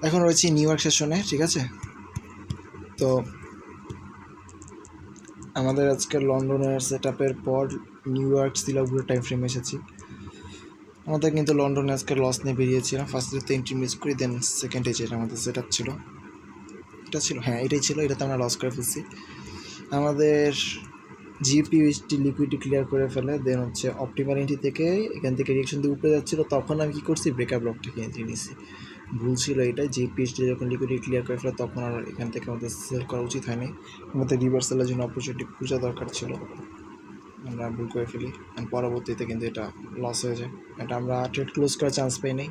এখন রয়েছি new York সেশনে, ঠিক আছে। তো আমাদের আজকে লন্ডনের সেট আপের পর নিউ ইয়র্ক সিলাগুলো টাইম ফ্রেমে এসেছি। আমাদের কিন্তু লন্ডনে আজকে লস নিয়ে বেরিয়েছিলাম। ফার্স্টে তো এন্ট্রি মিস করি, দেন সেকেন্ডে যেটা আমাদের সেট আপ ছিল, এটা ছিল, হ্যাঁ এটাই ছিল, এটাতে আমরা লস করে ফেলছি। আমাদের জিপিইউএসটি লিকুইডিটি ক্লিয়ার করে ফেলে, দেন হচ্ছে অপটিমাল এন্ট্রি থেকে এখান থেকে রিয়েকশন দিয়ে উপরে যাচ্ছিলো, তখন আমি কী করছি, ব্রেকআপ ব্লকটাকে এন্ট্রি নিয়েছি। ভুল ছিল এটা, জিপিএসটি যখন লিকুইডিটি ক্লিয়ার করে ফেলে তখন আর এখান থেকে আমাদের সেল করা উচিত হয়নি। আমাদের রিভার্সালের জন্য অপরচুনিটি খোঁজা দরকার ছিল, আমরা ভুল করে ফেলি, পরবর্তীতে কিন্তু এটা লস হয়ে যায়। এটা আমরা ট্রেড ক্লোজ করার চান্স পাই নাই।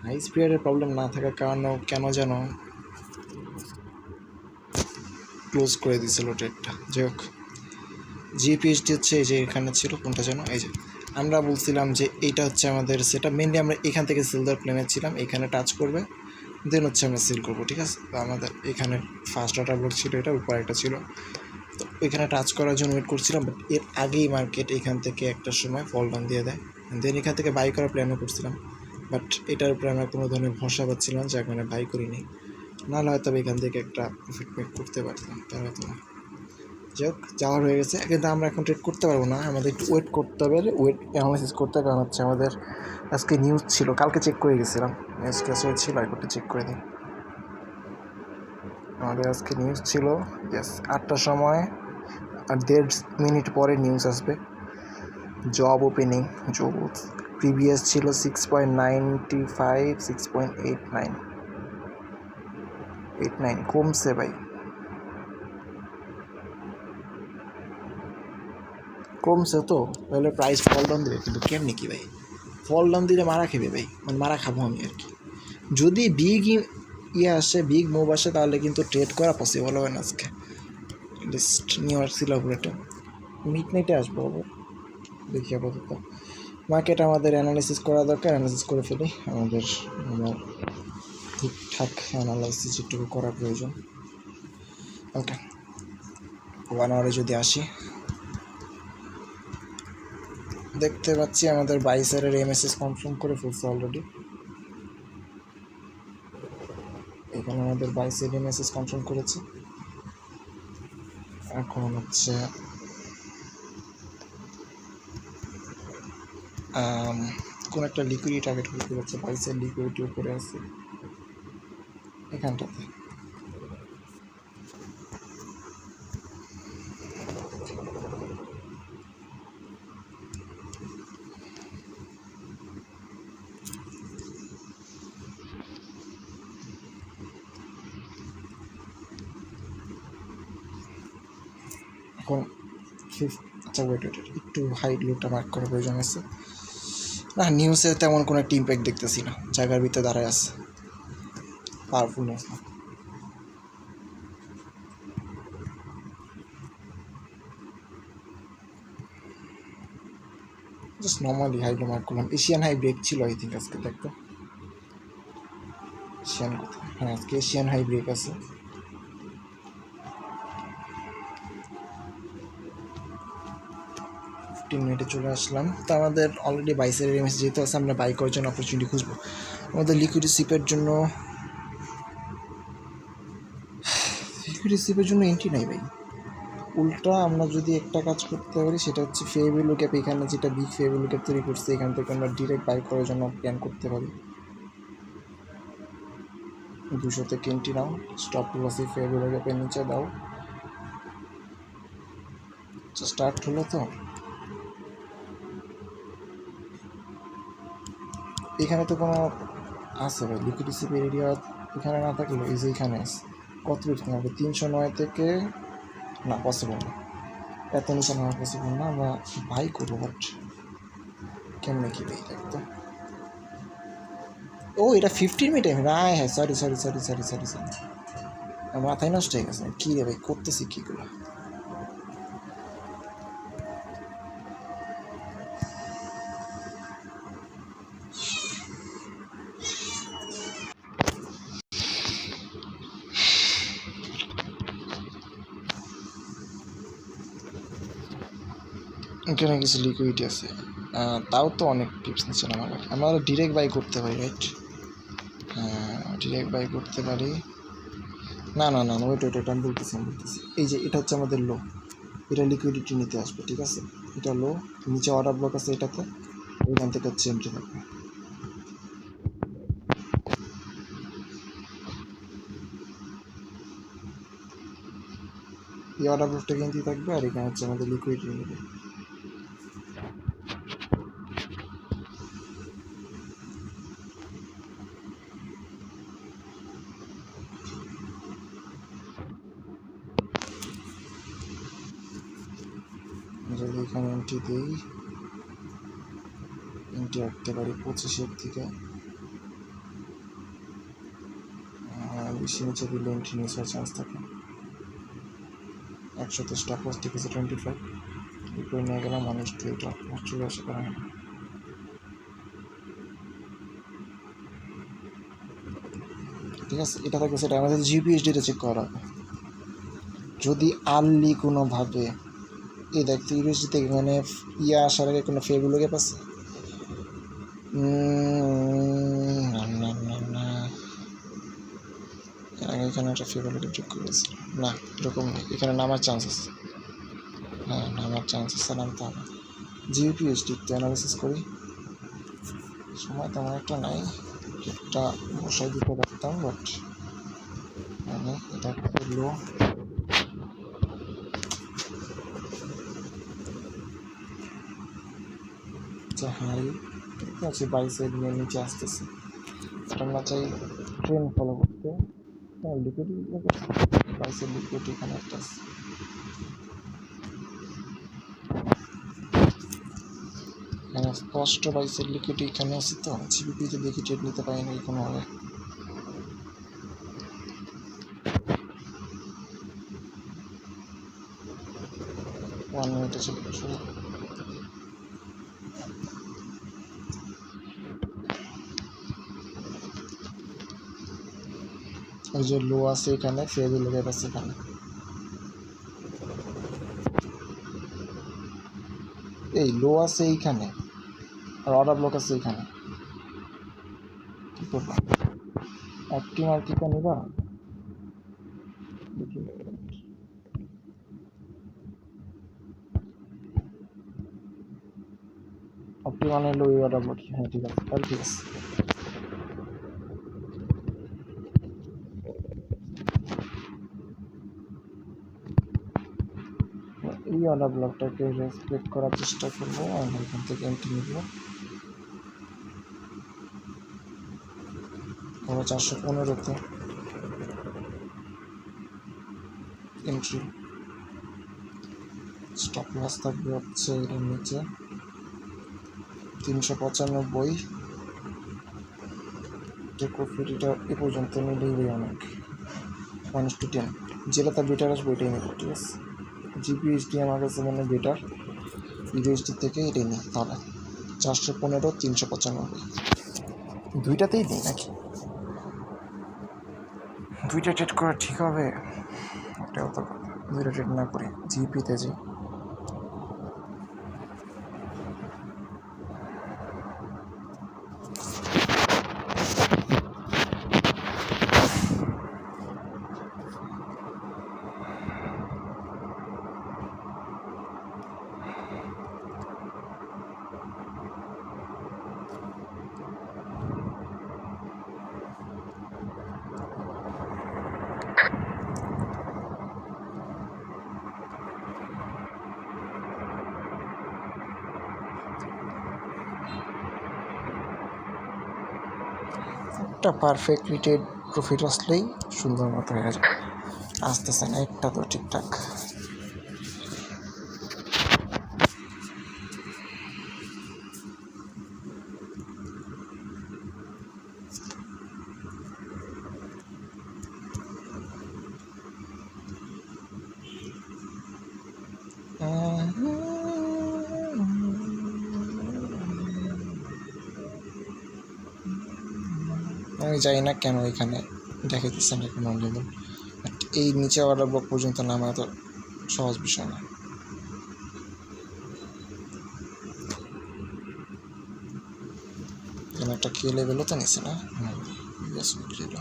হাই স্পিরিটের প্রবলেম না থাকার কারণেও কেন যেন ক্লোজ করে দিয়েছিল ট্রেডটা। যাই হোক, জিপিএসটি হচ্ছে এই যে এখানে ছিল, কোনটা যেন, এই যে আমরা বলছিলাম যে এইটা হচ্ছে আমাদের সেটা, মেনলি আমরা এখান থেকে সেল দেওয়ার প্ল্যানে ছিলাম, এখানে টাচ করবে দেন হচ্ছে আমরা সেল করবো, ঠিক আছে। তো আমাদের এখানে ফার্স্ট অর্ডার ব্লক ছিল, এটা উপরে একটা ছিল, তো এখানে টাচ করার জন্য ওয়েট করছিলাম, বাট এর আগেই মার্কেট এখান থেকে একটা সময় ফল ডাউন দিয়ে দেয়, দেন এখান থেকে বাই করার প্ল্যানও করছিলাম, বাট এটার উপরে আমরা কোনো ধরনের ভরসা পাচ্ছিলাম, যার কারণে বাই করিনি। নাহলে হয়তো এখান থেকে একটা প্রফিট মেক করতে পারতাম, তার হয়তো না। যাই হোক, যাওয়ার হয়ে গেছে, কিন্তু আমরা এখন ট্রেড করতে পারবো না, আমাদের একটু ওয়েট করতে হবে, ওয়েট অ্যানালাইসিস করতে হবে, কারণ হচ্ছে আমাদের আজকে নিউজ ছিল, কালকে চেক করে গেছিলাম, নিউজ ক্লাস ছিল, একটু চেক করে দিই। আমাদের আজকে নিউজ ছিল, ইয়েস 8টার সময়, আর 1.5 মিনিট পরে নিউজ আসবে। জব ওপেনিং, জব প্রিভিয়াস ছিল 6.95, 6.89 কমছে ভাই, কমছে তো, তাহলে প্রাইস ফল ডাউন দেবে, কিন্তু কেমনি কি ভাই, ফল ডাউন দিলে মারা খেবে ভাই, মানে মারা খাবো আমি আর কি। যদি বিগ ইয়ে আসে, বিগ মুভ আসে, তাহলে কিন্তু ট্রেড করা পসিবল হবে না আজকে। লিস্ট নিউ ইয়র্ক সিলাগুলোটা মিড নাইটে আসবো, দেখি আপাতত। মার্কেট আমাদের অ্যানালাইসিস করা দরকার, অ্যানালাইসিস করে ফেলি, আমার ঠিকঠাক অ্যানালাইসিস একটু করা প্রয়োজন। ওকে, 1 আওয়ারে যদি আসি, দেখতে পাচ্ছি আমাদের বাইসারের এমএসএস কনফার্ম করে ফেলছে অলরেডি। এখানে আমাদের বাইসের এমএসএস কনফার্ম করেছে, এখন হচ্ছে কোন একটা লিকুইডিটি টার্গেট করতে পারছে, বাইসের লিকুইডিটি উপরে আছে এখানটাতে। এখন আচ্ছা ওয়েট একটু হাইট লোটা মার্ক করার প্রয়োজন আছে না, নিউজে তেমন কোনো একটা ইম্প্যাক্ট দেখতেছি না, জায়গার ভিতরে দাঁড়ায় আছে, পাওয়ারফুল নিউজ না। Just normally high low mark করলাম। এশিয়ান হাই ব্রেক ছিল আই থিঙ্ক আজকে, দেখতো এশিয়ান কোথায়, হ্যাঁ আজকে এশিয়ান হাই ব্রেক আছে। মিনিটে চলে আসলাম, তো আমাদের অলরেডি বাইসের এমএস যেহেতু আছে, আমরা বাই করার জন্য অপরচুনিটি খুঁজবো। আমাদের লিকুইডিটি সিপের জন্য এন্ট্রি নাই ভাই, উল্টা আমরা যদি একটা কাজ করতে পারি, সেটা হচ্ছে ফেয়ার ভ্যালু ক্যাপ, এখানে যেটা বিগ ফেয়ার ভ্যালু ক্যাপ তৈরি করছে, এখান থেকে আমরা ডিরেক্ট বাই করার জন্য প্ল্যান করতে পারি। 200 থেকে এন্ট্রি নাও, স্টপ লসে ফেয়ার ভ্যালু ক্যাপের নিচে দাও, স্টার্ট হলো। তো এখানে তো কোনো আছে ভাই লিকুইডিটি সিপের এরিয়া, এখানে না থাকলে এই যে এখানে আছে, কত বিটকয়েন হবে 309 থেকে, না পসিবল না, এত নিচে নেওয়া পসিবল না, আমরা বাই করবো, বাট কেমনে কি ভাই দেখতো। ও এটা 15 মিনিট টাইম, হ্যাঁ সরি, মাথায় নষ্ট হয়ে গেছে, কী রে ভাই করতেছি কীগুলো। এখানে কিছু লিকুইডিটি আছে, তাও তো অনেক টিপস নিচ্ছে না, আমরা ডিরেক্ট বাই করতে পারি, রাইট। হ্যাঁ ডিরেক্ট বাই করতে পারি। না না না ওয়েট আমি বলতেছি এই যে এটা হচ্ছে আমাদের লো, এটা লিকুইডিটি নিতে আসবে, ঠিক আছে? এটা লো, নিচে অর্ডার ব্লক আছে এটাতে, ওইখান থেকে হচ্ছে এন্ট্রি থাকবে। এই অর্ডার ব্লকটা কিন্তু থাকবে, আর এখানে হচ্ছে আমাদের লিকুইডিটি নেবে। যদি এখানে এন্ট্রি দিই, এন্ট্রি রাখতে পারি 25-এর থেকে, বেশি নিচে দিলে এন্ট্রি নিচে চান্স থাকে। 100 স্টপ লস ঠিক আছে 25, উপরে নিয়ে গেলাম 1:8, চলে আসে করা হয়। ঠিক আছে, এটা থাকবে, সেটা আমাদের জিপিএসডিটা চেক করা হবে। যদি আর্লি কোনোভাবে এই দেখতে ইউএসডি থেকে মানে আসার আগে কোনো ফেগুলো গ্যাপ আছে? না না না না, এখানে একটা ফেগুলো গ্যাপ যোগ করেছি, না এরকম নেই, এখানে নামার চান্স আছে। হ্যাঁ নামার চান্স আছে, নামতে হবে। জিপিএসডি একটু অ্যানালিসিস করি, সময় তেমন একটা নাই, একটা বসাই দিতে পারতাম, বাট মানে এটা করলো হাই, ঠিক আছে, 22 নিয়ে নিচে আসতেছে। আমরা চাই ট্রেন ফলো করতে, লিকুইড 22 লিকুইড এখানে একটা আছে, এখানে স্পষ্ট 22 লিকুইড এখানে আছে। তো জিবিপিতে দেখি ট্রেড নিতে পারি না কোনোভাবে। ওয়ান মিনিটে চলে শুরু। ওই যে লো আছে এখানে, ফেয়ারি লেগে আছে এখানে, এই লো আছে এইখানে, আর অর্ডার ব্লক আছে এইখানে। কি করবা, অপটিমাল টিকা নিবা? অপটিমাল হলো ওই অর্ডার ব্লক, হ্যাঁ ঠিক আছে, তাহলে ঠিক আছে। এই অর্ডার ব্লকটাকে রেসপেক্ট করার চেষ্টা করবো, আমরা এখান থেকে এন্ট্রি নিব। আমরা 415-তে এন্ট্রি, স্টপ লস থাকবে হচ্ছে এর নিচে 395। টেক প্রফিট এটা এ পর্যন্ত নিলেই অনেক, 1:10, যেটাতে বেটার আসবে এটাই নেব, ঠিক আছে? জিপিএসডি আমার কাছে মানে বেটার, ইউএসডি থেকে এটাই নিই। তাহলে 415, 395, দুইটাতেই দিই নাকি? দুইটা ট্রেড করা ঠিক হবে? ওটাও তো কথা, দুইটা ট্রেড না করি, জিপিতে যাই। একটা পারফেক্টলি ট্রেড প্রফিট আসলেই সুন্দর মতো হয়ে যায়, আসতেছে না একটা তো ঠিকঠাক। আমি জানি না কেন এখানে দেখাইতেছে না কোনো লেভেল, এই নিচে অর্ডার ব্লক পর্যন্ত নামা তো সহজ বিষয় না। এখানে একটা কে লেভেলও তো নিছে না, গ্যাস ছিল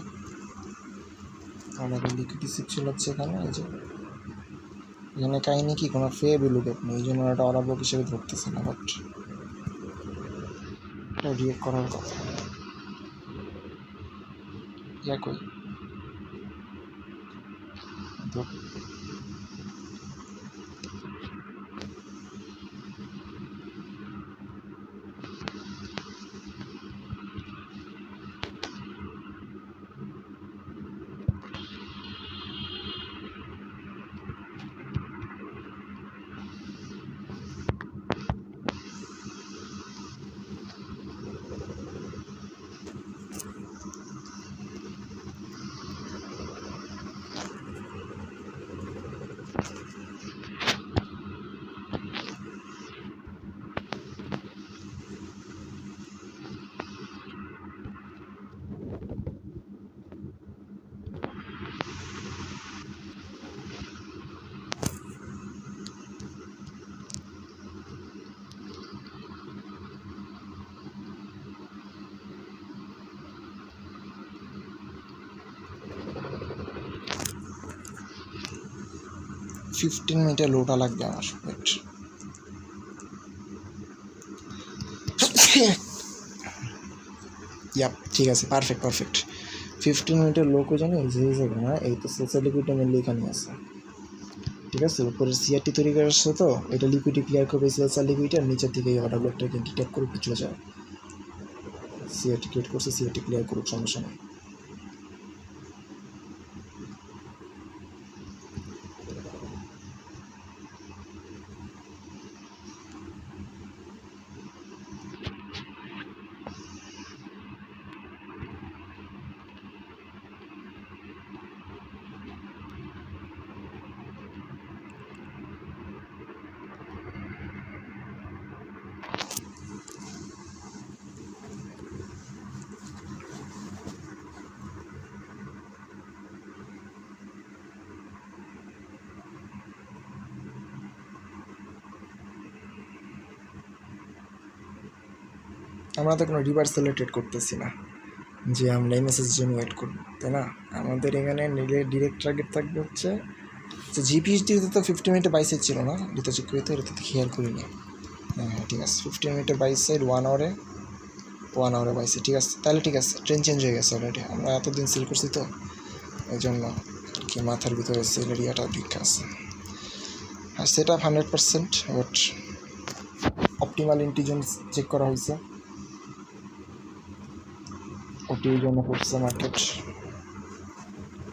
আমাদের লিকুইড ছিল হচ্ছে এখানে। এই যে এখানে কাহিনি কি কোনো ফে বিলুকেট নেই, এই জন্য ওটা অরা ব্লক হিসেবে ধরতেছে না, বাট রিয়েক্ট করার কথা। ইয়া কই 15 মিনিটে লোটা লাগবে আমার। ওয়েট, ইয়াপ ঠিক আছে, পারফেক্ট 15 মিনিটের লোক ওই জানি এই জায়গা না, এই তো সেলসার লিকুইডটা মেনলি এখানে আছে। ঠিক আছে, উপরে সিআরটি তৈরি করে আসছে, তো এটা লিকুইডটি ক্লিয়ার করবে সেলসার লিকুইডটা, নিচের থেকে এই অর্ডার ব্লকটাকে ডিটেক্ট করে চলে যায়। সিআরটি ক্রিয়েট করছে, সিআরটি ক্লিয়ার করুক, সমস্যা নেই। আমরা তো কোনো রিভার্স সিলেক্টেড করতেছি না যে আমরা এই মেসেজ জন্য ওয়েট করব, তাই না? আমাদের এখানে ডিরেক্ট টার্গেট থাকবে হচ্ছে যে জিপিএইচডিতে তো 50 মিনিটে 22 সাইড ছিল না, এটা চেক করে তো এটা তো খেয়াল করিনি। হ্যাঁ ঠিক আছে, 15 মিনিটে 22 সাইড, 1 আওয়ারে 22 সাইড, ঠিক আছে। তাহলে ঠিক আছে, ট্রেন চেঞ্জ হয়ে গেছে অলরেডি, আমরা এতদিন সিল করছি তো এই জন্য কি মাথার ভিতরে সেল এরিয়াটা ঠিক আছে। আর set up 100%, but optimal intelligence check করা হয়েছে, ওটির জন্য করছে মার্কেট,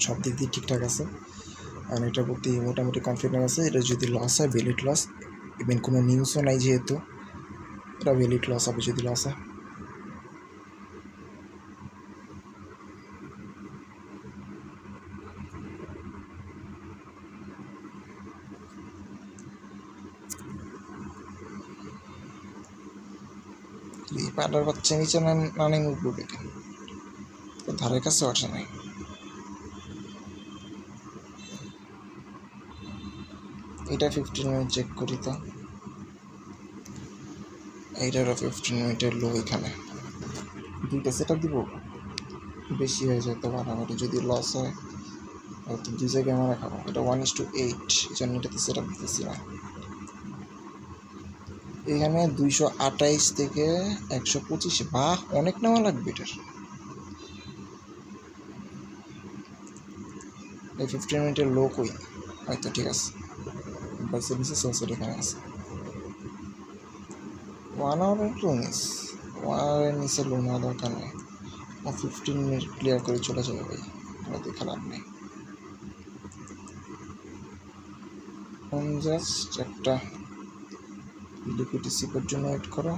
সব দিক দিয়ে ঠিকঠাক আছে। আর এটার প্রতি মোটামুটি কনফিডেন্স আছে। এটা যদি লস হয় ভ্যালিড লস, ইভেন কোনো নিউজও নাই যেহেতু, এটা ভ্যালিড লস হবে যদি লস হয়। এই পাটার বাচ্চা নিচে না নেই মুখ ডুবে, ধারের কাছে আসে নাই। এটা 15 মিনিট চেক করি তো, এইটারও 15 মিনিটের লো এখানে, দুইটা সেট আপ দিব, বেশি হয়ে যেতে পারে যদি লস হয়, হয়তো 2 জায়গায় আমরা খাবো। এটা 1:8, এই জন্য এটাতে সেট আপ দিতেছি না। এখানে 228 থেকে 125, বাহ অনেক নেওয়া লাগবে এটার। এই 15 মিনিটের লো কই, হয়তো ঠিক আছে, বাইসে দিছে, সেলসের এখানে আছে। 1 আওয়ারের লো মিস, 1 আওয়ারের নিচে লো নেওয়া দরকার নেই, 15 মিনিট ক্লিয়ার করে চলে যাবে ভাই, ওটা খারাপ নেই। জাস্ট একটা লিকুইড সিপের জন্য ওয়েট করো।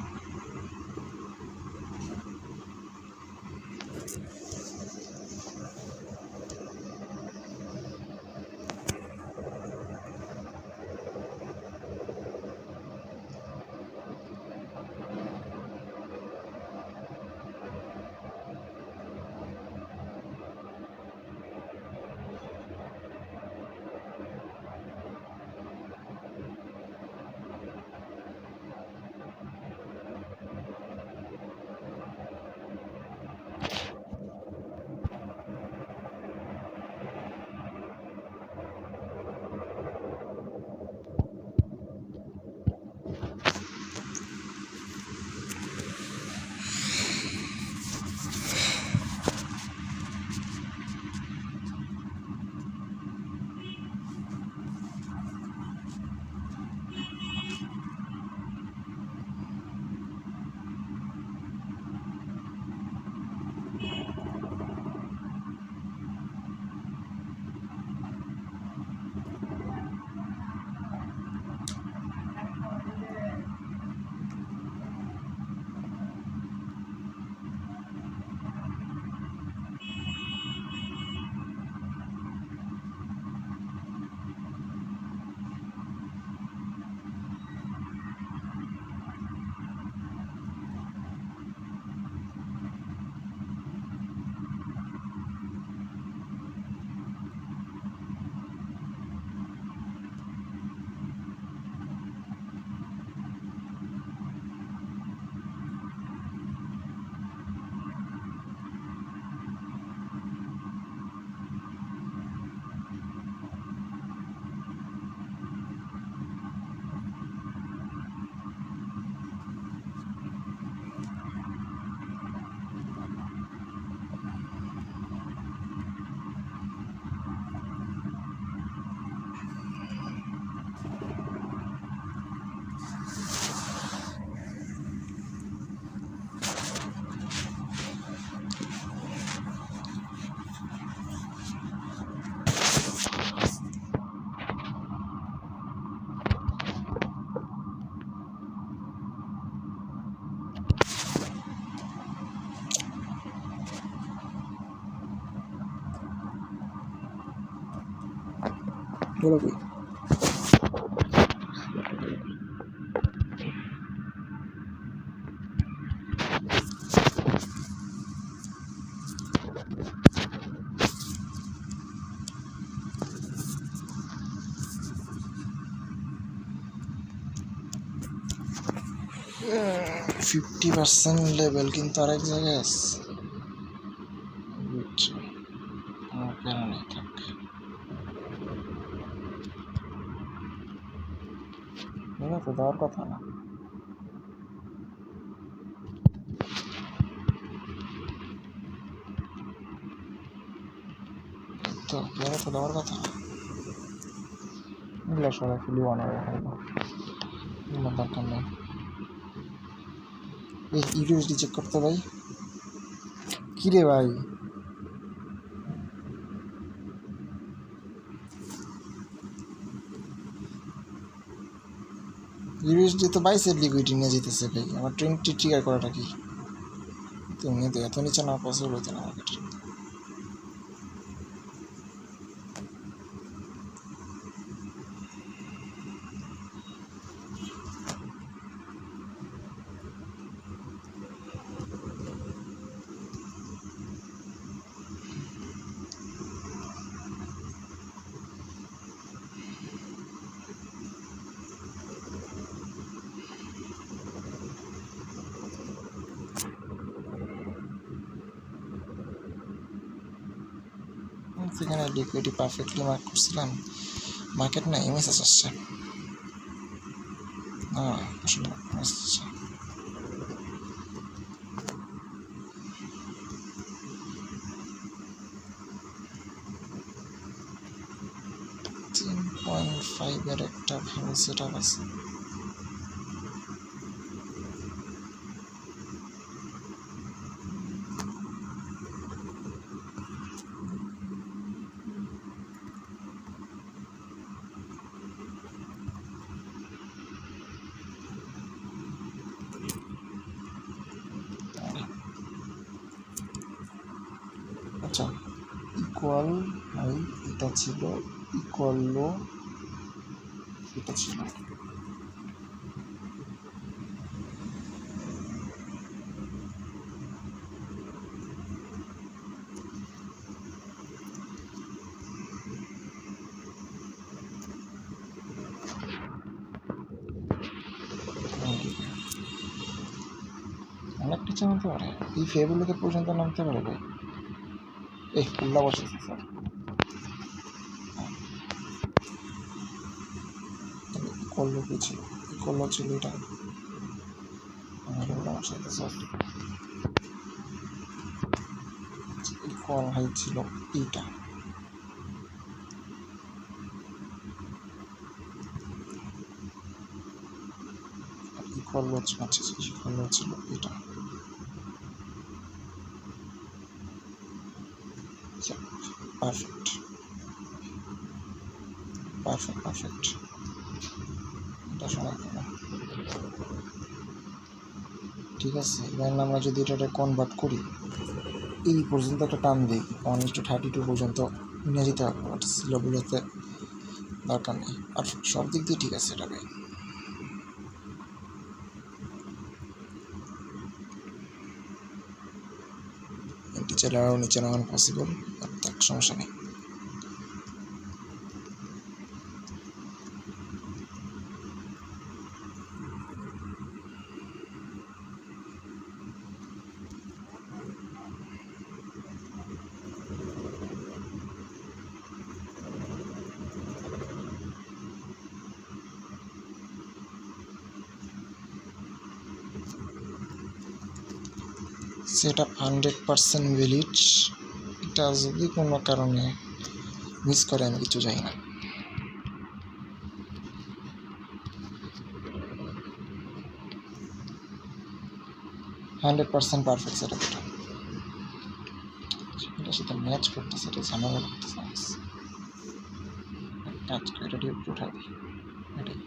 বলো কি? $50 লেভেল কিন্তু আরেক জায়গায় আছে। তো দেওয়ার কথা না, তো দেওয়ার কথা না। এগুলো সবাই ফুলি বানাবে, দরকার নেই। এই ইউএসডি চেক করতে ভাই। কিরে ভাই, ইউএসডি তো 22 লিকুইড নিয়ে যেতেছে ভাই, আমার 20 ট্রিগার করাটা কি? তুমি তো এত নিচে না পসিবল হতো না আমার কাছে। সেখানে লিকুইডি পারফেক্টলি মার্ক করছিলাম, মার্কেট না এমএসএস আসছে। আসলে আসছে 3.5 একটা ভালো সেট আপ আছে। আচ্ছা, ইকুয়াল হাই এটা ছিল, ইকুয়াল লো এটা ছিল। অনেক কিছু নামতে পারে, এই ফেবুলোকে পর্যন্ত নামতে পারে ভাই। এই উল্লা বসেছে স্যার, করলো কি ছিল, করলো ছিল এটা আমার সাথে স্যার। ইকুয়াল হাই ছিল এইটা, ইকুয়াল লো ছিল, আচ্ছা ইকুয়াল লো ছিল এটা। পারফেক্ট পারফেক্ট পারফেক্ট, এটা শোনা গেল। ঠিক আছে, এবার আমরা যদি এটা কনভার্ট করি, এই পর্যন্ত একটা টান দিই 1:32 পর্যন্ত নিয়ে যেতে হবে, বাট সিলোগুলোতে দরকার নেই। আর সব দিক দিয়ে ঠিক আছে এটা ভাই। এটি চাইলে আরও নিচে নামানো পসিবল, বাট সমস্যা নেই। সেটা 100% ভ্যালিড। এটা যদি কোনো কারণে মিস করে আমি কিছু জানি না। হান্ড্রেড পার্সেন্ট পারফেক্ট সেটা, এটার সাথে ম্যাচ করতেছে, এটা ঝামেলা করতেছে। কাজ করে এটা দিয়ে উঠা দিই, এটাই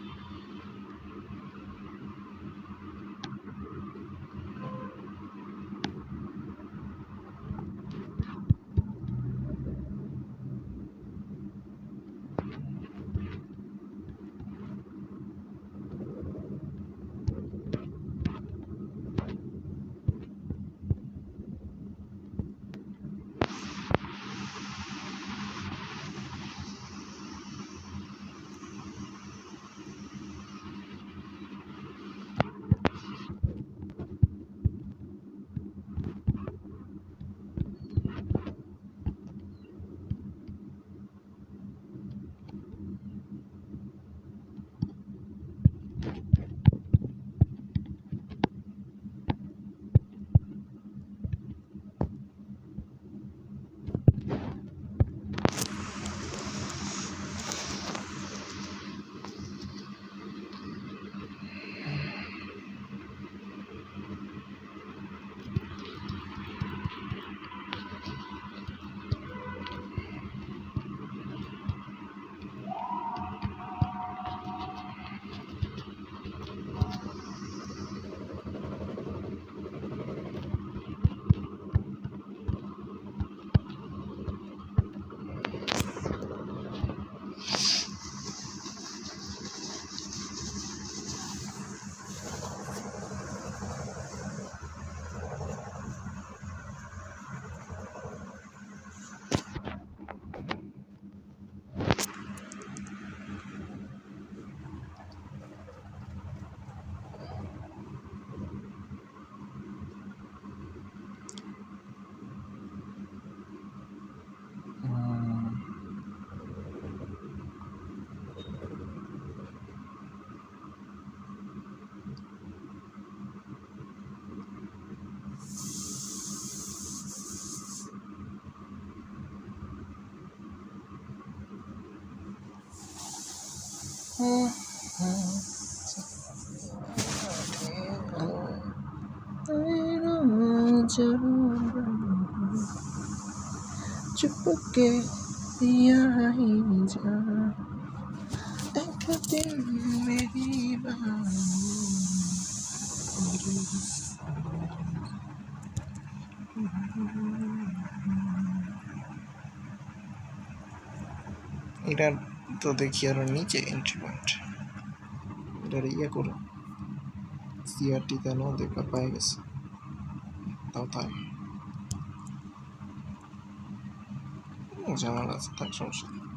चुपके यहाँ ही जा एक दिन मेरी এটা তো দেখি আরো নিচে এন্ট্রি পয়েন্ট এটার ইয়ে করো সিআরটি কেন দেখা পাই গেছে তাও তাই ঝামেলা আছে থাক সমস্যা নেই।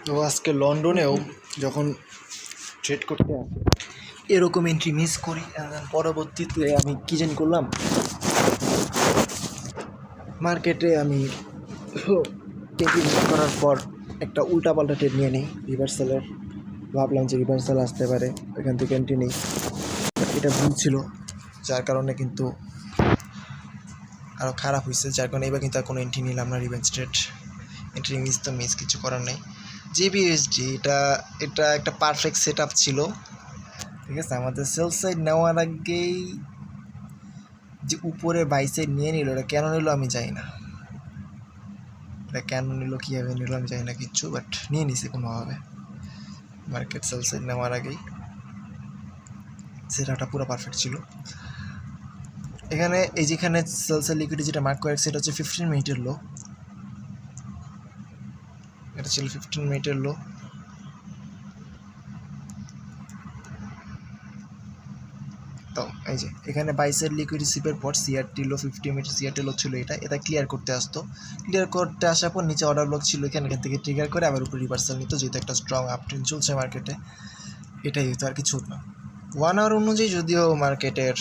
তো আজকে লন্ডনেও যখন ট্রেড করতে আসে এরকম এন্ট্রি মিস করি, পরবর্তীতে আমি কী জানি করলাম, মার্কেটে আমি এন্ট্রি মিস করার পর একটা উল্টাপাল্টা ট্রেড নিয়ে নিই রিভার্সালের। ভাবলাম যে রিভার্সাল আসতে পারে, এখান থেকে এন্ট্রি নিই, এটা ভুল ছিল, যার কারণে কিন্তু আরও খারাপ হয়েছে। যার কারণে এবার কিন্তু আর কোনো এন্ট্রি নিলাম না রিভেঞ্জ ট্রেড। এন্ট্রি মিস তো মিস, কিছু করার নেই। জিবিএসডি এটা একটা পারফেক্ট সেট আপ ছিল, ঠিক আছে। আমাদের সেল সাইড নেওয়ার আগেই যে উপরে বাই সাইড নিয়ে নিল, এটা কেন নিল আমি জানি না, এটা কেন নিল, কীভাবে নিল আমি জানি না কিচ্ছু, বাট নিয়ে নিছে কোনোভাবে মার্কেট সেল সাইড নেওয়ার আগেই। সেটাটা পুরো পারফেক্ট ছিল। এখানে এই যেখানে সেল সাইড লিকুইডিটি যেটা মার্ক করে সেটা হচ্ছে 15 মিনিটের লো, এটা ছিল 15 মিনিটের লো। তো এই যে এখানে বাইসের লিকুইড রিসিভের পর সিআরটি লো 50 মিনিট সিআরটি লো ছিল, এটা ক্লিয়ার করতে আসতো। ক্লিয়ার করতে আসার পর নিচে অর্ডার ব্লক ছিল, এখান থেকে ট্রিগার করে আবার উপরে রিভার্সাল নিত, যেহেতু একটা স্ট্রং আপট্রেন্ড চলছে মার্কেটে। এটাই হতো, আর কিছু না। 1 আওয়ার অনুযায়ী যদিও মার্কেটের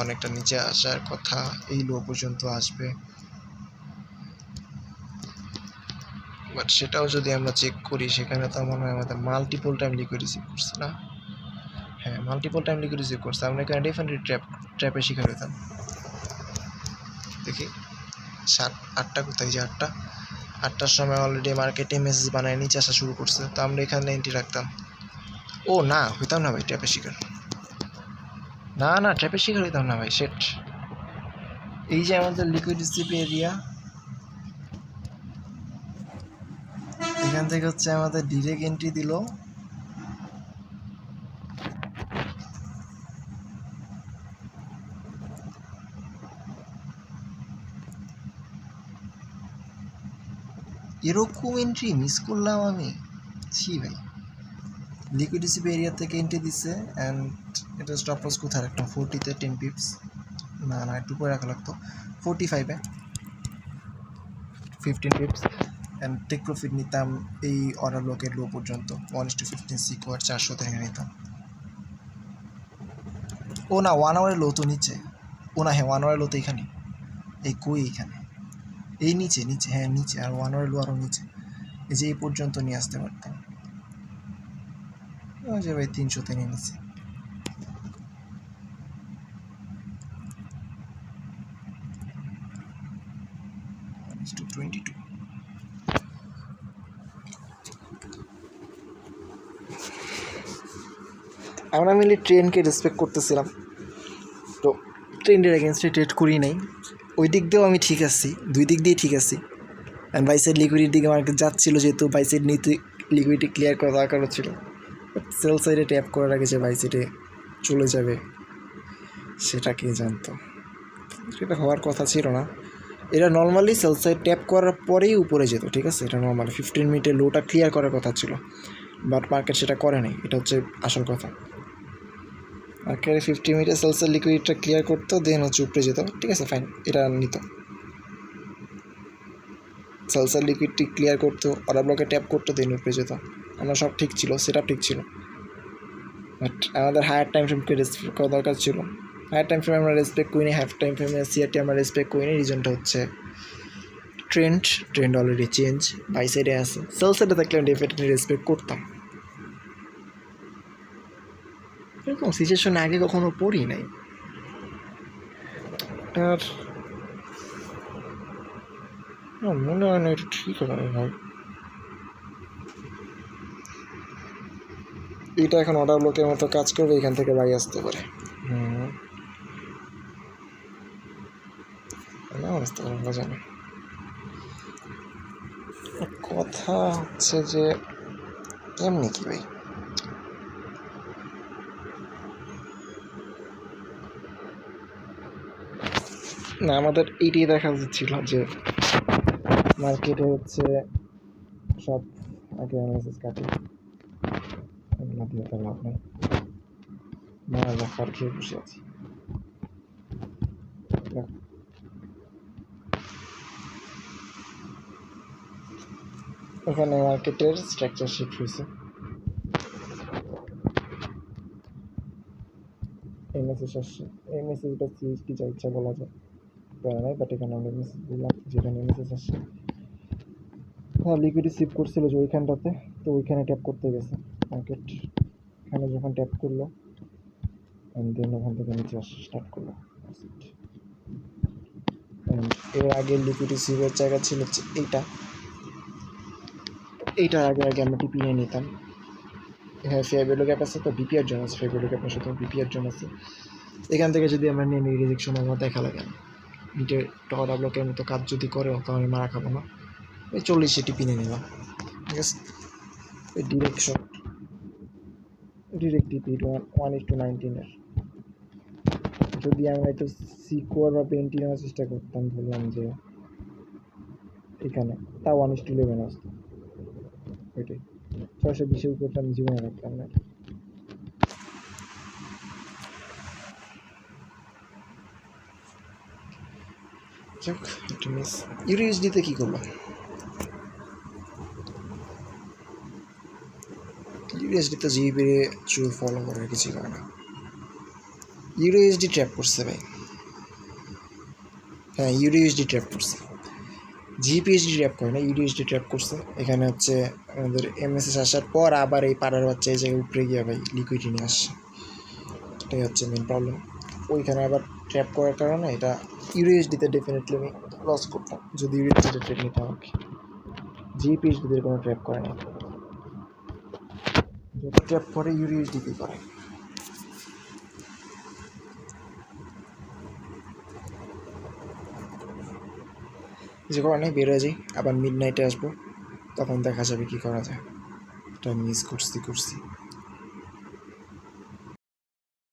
অনেকটা নিচে আসার কথা, এই লো পর্যন্ত আসবে, বাট সেটাও যদি আমরা চেক করি সেখানে তো মনে হয় আমাদের মাল্টিপল টাইম লিকুইড রিসিভ করছে না। হ্যাঁ, মাল্টিপল টাইম লিকুইড রিসিভ করছে। আমরা এখানে ডেফিনেটলি ট্র্যাপের শিকার হইতাম। দেখি 7-8টা কোথায়, যে 8টার সময় অলরেডি মার্কেটে মেসেজ বানায় নিচে আসা শুরু করছে, তো আমরা এখানে এন্ট্রি রাখতাম। ও না, হইতাম না ভাই ট্র্যাপের শিকার, না ট্র্যাপের শিকার হইতাম না ভাই। সেট এই যে আমাদের লিকুইড রিসিভ এরিয়া, এখান থেকে হচ্ছে আমাদের ডিরেক্ট এন্ট্রি দিল, এরকম এন্ট্রি মিস করলাম আমি। ছি ভাই, লিকুইড রিসিভ এরিয়া থেকে এন্ট্রি দিচ্ছে, অ্যান্ড এটা স্টপ লস কোথায় রাখতাম, 40-তে 10 পিপস, না একটু পরে রাখা লাগতো, 45-এ 15 পিপস, অ্যান্ড টেক প্রফিট নিতাম এই অর্ডার ব্লকের লো পর্যন্ত 1:15 সিকো আর 400-তে নিয়ে নিতাম। ও না, 1 আওয়ারের লো তো নিচে, ও না, হ্যাঁ 1 আওয়ারের লো তো এখানে, এই কই এখানে, এই নিচে, হ্যাঁ নিচে, আর 1 আওয়ারের লো আরও নিচে, এই যে এই পর্যন্ত নিয়ে আসতে পারতাম। ওই যে ভাই 300-তে নিয়ে নিচ্ছে। আমরা মিলে ট্রেনকে রেসপেক্ট করতেছিলাম, তো ট্রেন্ডের এগেনস্টে ট্রেড করি নাই। ওই দিক দিয়েও আমি ঠিক আছি, দুই দিক দিয়ে ঠিক আছি। অ্যান্ড বাইসাইড লিকুইডিটির দিকে মার্কেট যাচ্ছিল, যেহেতু বাইসাইড নিতে লিকুইডিটি ক্লিয়ার করা দরকার হচ্ছিল, সেল সাইডে ট্যাপ করার আগে যে বাইসাইডে চলে যাবে সেটা কে জানতো, সেটা হওয়ার কথা ছিল না। এটা নর্মালি সেল সাইড ট্যাপ করার পরেই উপরে যেত, ঠিক আছে, এটা নর্মালি 15 মিনিটের লোটা ক্লিয়ার করার কথা ছিল, বাট মার্কেট সেটা করে নাই, এটা হচ্ছে আসল কথা। মার্কেট 50 মিনিটে সেল সাইড লিকুইডিটিটা ক্লিয়ার করতো, দেন হচ্ছে উপরে যেত, ঠিক আছে ফাইন, এটা নিত। সেল সাইড লিকুইডিটি ক্লিয়ার করতো, অর্ডার ব্লকে ট্যাপ করতো, দেন উপরে যেত, আমরা সব ঠিক ছিল, সেট আপ ঠিক ছিল, বাট আমাদের হায়ার টাইম ফ্রেমকে রেসপেক্ট করা দরকার ছিল। হায়ার টাইম ফ্রেম আমরা রেসপেক্ট করিনি, হাফ টাইম ফ্রেমে সিআরটি আমরা রেসপেক্ট করিনি। রিজনটা হচ্ছে ট্রেন্ড অলরেডি চেঞ্জ, বাই সাইডে আছে। সেল সাইডে থাকলে আমি ডেফিনেটলি রেসপেক্ট করতাম, এরকম সিচুয়েশনে আগে কখনো পড়ি নাই। আর মনে হয় না এটা ঠিক হবে ভাই, এটা এখন অর্ডার ব্লকের মতো কাজ করবে, এখান থেকে বাই আসতে পারে। আসতে পারে, আমরা জানি। কথা হচ্ছে যে এমনি কি ভাই, না আমাদের এইটাই দেখা যাচ্ছিল যে মার্কেটে হচ্ছে সব আগে অ্যানালাইসিস কাটে, এগুলো দিয়ে তো লাভ নেই, মারা যাক, আর খেয়ে বসে আছি। ওখানে মার্কেটের স্ট্রাকচার শিফট হয়েছে। এমএসএস আসছে, এমএসএস বা সিএসটি যা ইচ্ছা বলা যায়, নাই, বাট এখানে আমরা এমএসএস দিলাম, যেখানে এমএসএস আসছে। হ্যাঁ, লিকুইডি সিপ করছিল যে ওইখানটাতে, তো ওইখানে ট্যাপ করতে গেছে মার্কেট। এখানে যখন ট্যাপ করলো অ্যান্ড দেন ওখান থেকে নিচে আসা স্টার্ট করলো। এর আগে লিকুইডি সিপের জায়গা ছিল হচ্ছে এইটার আগে আগে আমরা টিপি নিয়ে নিতাম। হ্যাঁ, ফেয়ার ভ্যালু গ্যাপ আছে, তো বিপিআর জোন আছে, ফেয়ার ভ্যালু গ্যাপের সাথে বিপিআর জোন আছে। এখান থেকে যদি আমরা নিয়ে নিই রিজেকশন আমার দেখা লাগে না, মিটের টাওয়ার ব্লকের মতো কাজ যদি করে তো আমি মারা খাবো না। ওই 40 টিপি নিয়ে নিলাম, ঠিক আছে। ওই ডিরেক্ট টিপি 1:19 যদি আমরা একটু সিকোয়ার বা পেন্টি নেওয়ার চেষ্টা করতাম, বললাম যে এখানে তা 1:11 আসতো, ওইটাই 620 উপরটা আমি জীবনে রাখতাম না। যাক, একটা মিস। ইউএসডিতে কী করলো? ইউএসডিতে জিবি চুর ফলো করে কিছুই করে না। ইউএসডি ট্র্যাপ করছে ভাই, হ্যাঁ ইউএসডি ট্র্যাপ করছে, জিপিএসডি ট্র্যাপ করে না, ইউএসডি ট্র্যাপ করছে। এখানে হচ্ছে আমাদের এমএসএস আসার পর আবার এই পাড়ার বাচ্চা এই জায়গায় উপরে গিয়ে ভাই লিকুইডি নিয়ে আসছে, এটাই হচ্ছে মেন প্রবলেম। ওইখানে আবার ট্র্যাপ করার কারণে এটা ইউএসডিতে ডেফিনেটলি আমি লস করতাম যদি ইউএসডিতে ট্র্যাপ নিতাম আর কি। জিপিএসডিতে কোনো ট্র্যাপ করে না, যত ট্র্যাপ করে ইউএসডিতে করে। যে করা নেই, বেরোয় যাই, আবার মিড নাইটে আসবো, তখন দেখা যাবে কী করা যায়। এটা মিস করছি।